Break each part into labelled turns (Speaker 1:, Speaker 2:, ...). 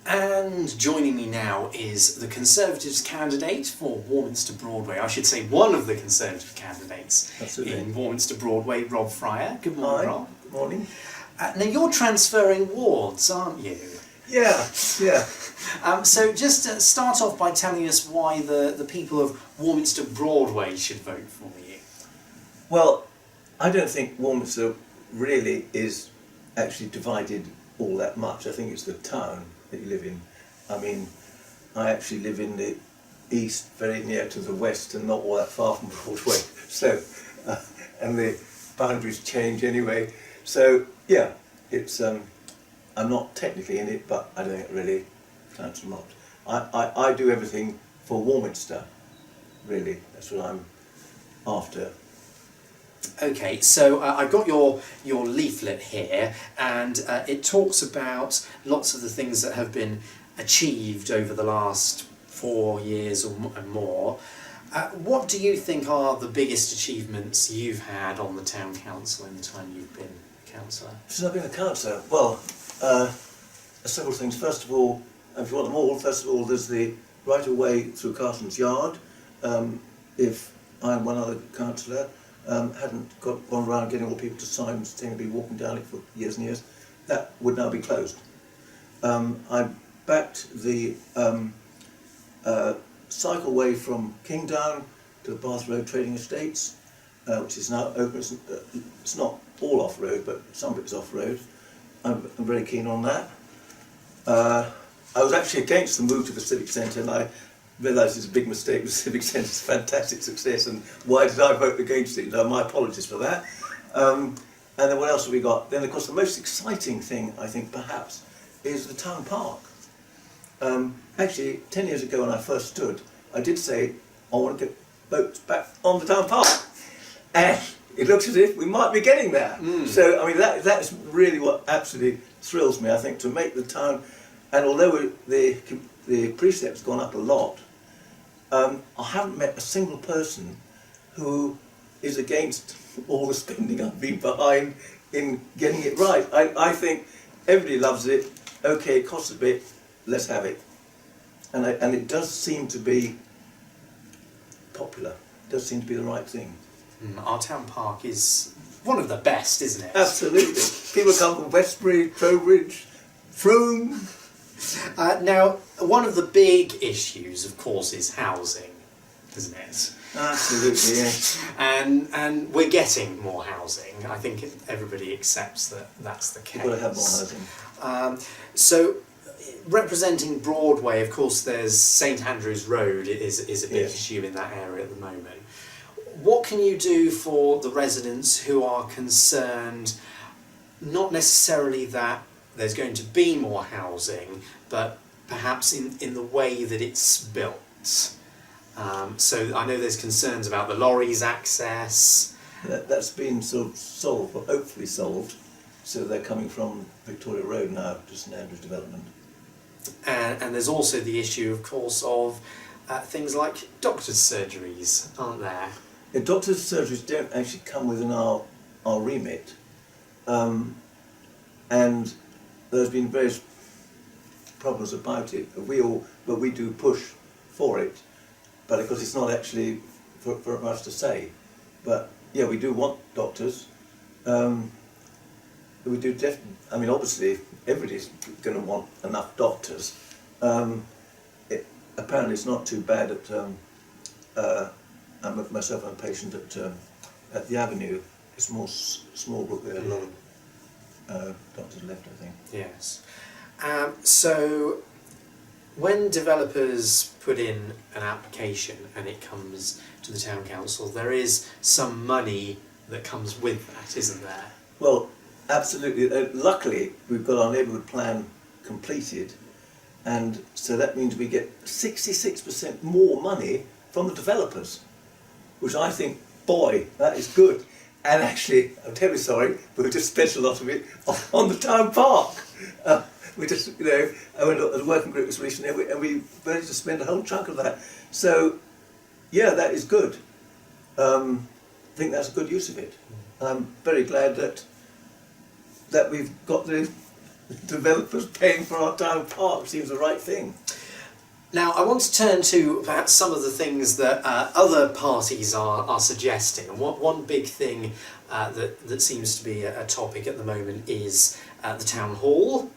Speaker 1: And joining me now is the Conservatives candidate for Warminster Broadway. I should say one of the Conservative candidates in Warminster Broadway, Rob Fryer. Good morning, Rob.
Speaker 2: Good morning.
Speaker 1: Now you're transferring wards, aren't you?
Speaker 2: Yeah.
Speaker 1: So just start off by telling us why the people of Warminster Broadway should vote for you.
Speaker 2: Well, I don't think Warminster really is actually divided all that much. I think it's the town that you live in. I mean, I actually live in the east, very near to the west, and not all that far from Broadway. So, and the boundaries change anyway. So, yeah, it's. I'm not technically in it, but I don't really counts a lot. I do everything for Warminster, really. That's what I'm after.
Speaker 1: Okay, so I've got your leaflet here, and it talks about lots of the things that have been achieved over the last 4 years or more. What do you think are the biggest achievements you've had on the town council in the time you've been councillor?
Speaker 2: Since I've been a councillor, well, several things. First of all, if you want them all, first of all, there's the right of way through Carson's Yard. If I and one other councillor hadn't gone around getting all the people to sign saying they'd be walking down it for years and years, that would now be closed. I backed the cycleway from Kingdown to the Bath Road Trading Estates, which is now open. It's not all off-road, but some of it's off-road. I'm very keen on that. I was actually against the move to the Civic Centre, and I realised it's a big mistake. The Civic Centre is a fantastic success, and why did I vote against it? My apologies for that. And then what else have we got? Then, of course, the most exciting thing, I think, perhaps, is the town park. Actually, 10 years ago when I first stood, I did say, I want to get boats back on the town park. And it looks as if we might be getting there. So, I mean, that's really what absolutely thrills me, I think, to make the town, and although the precept's gone up a lot, I haven't met a single person who is against all the spending I've been behind in getting it right. I think everybody loves it. Okay, it costs a bit, let's have it. And it does seem to be popular. It does seem to be the right thing.
Speaker 1: Our town park is one of the best, isn't it?
Speaker 2: Absolutely. People come from Westbury, Trowbridge, Frome.
Speaker 1: Now, one of the big issues, of course, is housing, isn't it?
Speaker 2: Absolutely, yes.
Speaker 1: And we're getting more housing. I think everybody accepts that that's the case.
Speaker 2: You've got to have more housing.
Speaker 1: So, representing Broadway, of course, there's St Andrews Road is a big issue in that area at the moment. What can you do for the residents who are concerned, not necessarily that there's going to be more housing, but perhaps in the way that it's built? So I know there's concerns about the lorries' access.
Speaker 2: That's been sort of solved, or hopefully solved, so they're coming from Victoria Road now to St Andrews Development.
Speaker 1: And there's also the issue, of course, of things like doctors' surgeries, aren't there?
Speaker 2: Yeah, doctors' surgeries don't actually come within our remit, and there's been various problems about it. But we do push for it, but of course it's not actually for us to say. But yeah, we do want doctors. We do I mean, obviously everybody's going to want enough doctors. Apparently it's not too bad at. Myself, I'm a patient at the Avenue. It's more small, but there are a lot of doctors left, I think.
Speaker 1: Yes. So, when developers put in an application and it comes to the town council, there is some money that comes with that, isn't there?
Speaker 2: Well, absolutely. Luckily, we've got our neighbourhood plan completed, and so that means we get 66% more money from the developers, which I think, boy, that is good. And actually, I'm terribly sorry, but we just spent a lot of it on the town park. We just, I went to the working group was recently, and we managed to spend a whole chunk of that. So, yeah, that is good. I think that's a good use of it. I'm very glad that we've got the developers paying for our town park seems the right thing.
Speaker 1: Now, I want to turn to perhaps some of the things that other parties are suggesting. And one big thing that seems to be a topic at the moment is the town hall.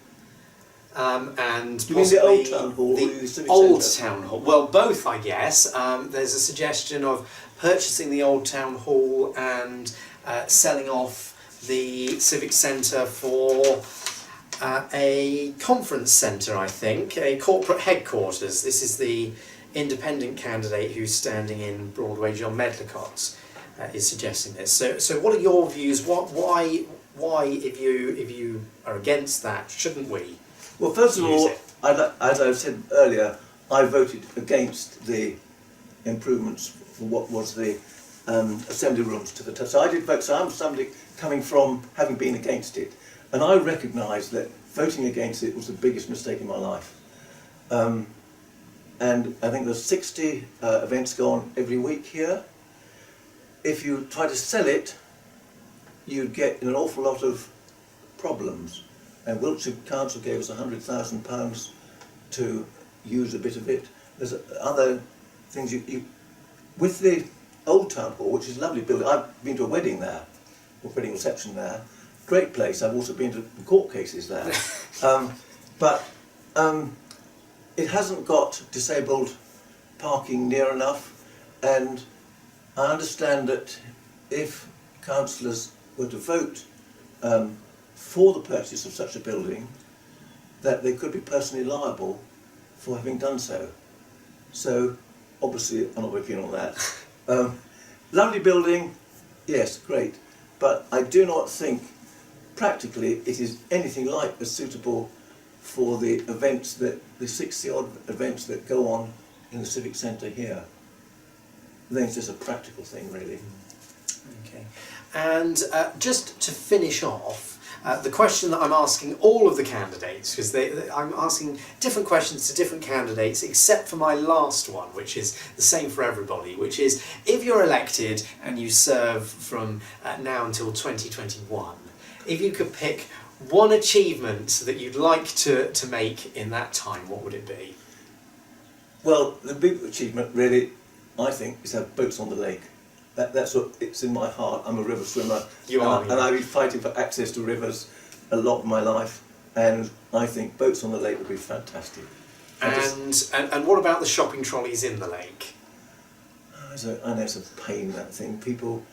Speaker 1: And
Speaker 2: you mean the old town hall or
Speaker 1: the
Speaker 2: civic
Speaker 1: old
Speaker 2: centre?
Speaker 1: town hall? Well, both, I guess. There's a suggestion of purchasing the old town hall and selling off the civic centre for a conference centre, I think, a corporate headquarters. This is the independent candidate who's standing in Broadway, John Medlicott, is suggesting this. So what are your views? Why, if you are against that, shouldn't we?
Speaker 2: Well, first of all,
Speaker 1: it?
Speaker 2: as I said earlier, I voted against the improvements for what was the assembly rooms to the so I did vote. So I'm somebody coming from having been against it. And I recognise that voting against it was the biggest mistake in my life. And I think there's 60 events go on every week here. If you try to sell it, you'd get an awful lot of problems. And Wiltshire Council gave us £100,000 to use a bit of it. There's other things with the old town hall, which is a lovely building. I've been to a wedding there, a wedding reception there. Great place. I've also been to court cases there. But it hasn't got disabled parking near enough, and I understand that if councillors were to vote for the purchase of such a building, that they could be personally liable for having done so. So obviously I'm not very keen on that. Lovely building, yes, great, but I do not think practically it is anything like as suitable for the events that the 60 odd events that go on in the civic centre here. I think it's just a practical thing, really.
Speaker 1: Okay, and just to finish off, the question that I'm asking all of the candidates, because I'm asking different questions to different candidates, except for my last one, which is the same for everybody, which is, if you're elected and you serve from now until 2021, if you could pick one achievement that you'd like to make in that time, what would it be?
Speaker 2: Well, the big achievement, really, I think, is to have boats on the lake. That's what it's in my heart. I'm a river swimmer.
Speaker 1: You are,
Speaker 2: and I've been fighting for access to rivers a lot of my life, and I think boats on the lake would be fantastic.
Speaker 1: And what about the shopping trolleys in the lake?
Speaker 2: I know it's a pain, that thing. People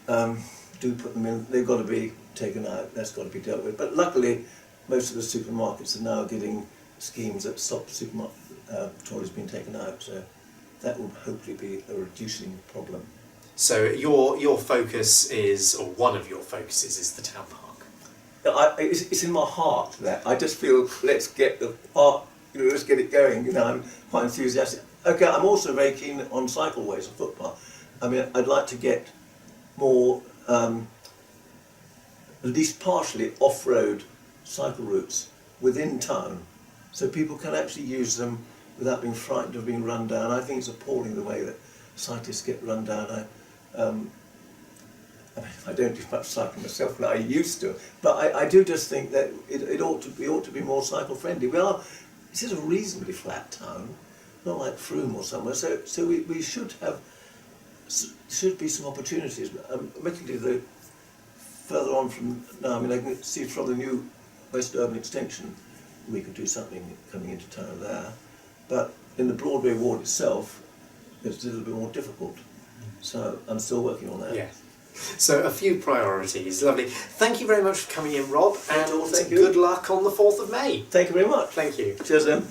Speaker 2: do put them in. They've got to be taken out. That's got to be dealt with. But luckily, most of the supermarkets are now getting schemes that stop trolleys being taken out. So that will hopefully be a reducing problem.
Speaker 1: So your focus is, or one of your focuses is the town park.
Speaker 2: It's in my heart that I just feel let's get the park, let's get it going. I'm quite enthusiastic. Okay, I'm also very keen on cycleways and footpath. I mean, I'd like to get more, at least partially off-road cycle routes within town, so people can actually use them without being frightened of being run down. I think it's appalling the way that cyclists get run down. I don't do much cycling myself, but I used to. But I do just think that it ought to be more cycle friendly. This is a reasonably flat town, not like Frome or somewhere. So we should be some opportunities. Admittedly, further on from now, I mean, I can see from the new West Urban Extension, we could do something coming into town there. But in the Broadway ward itself, it's a little bit more difficult. So I'm still working on that.
Speaker 1: Yeah. So a few priorities. Lovely. Thank you very much for coming in, Rob, and
Speaker 2: Thank you.
Speaker 1: good luck on the 4th of May.
Speaker 2: Thank you very much.
Speaker 1: Thank you.
Speaker 2: Cheers then.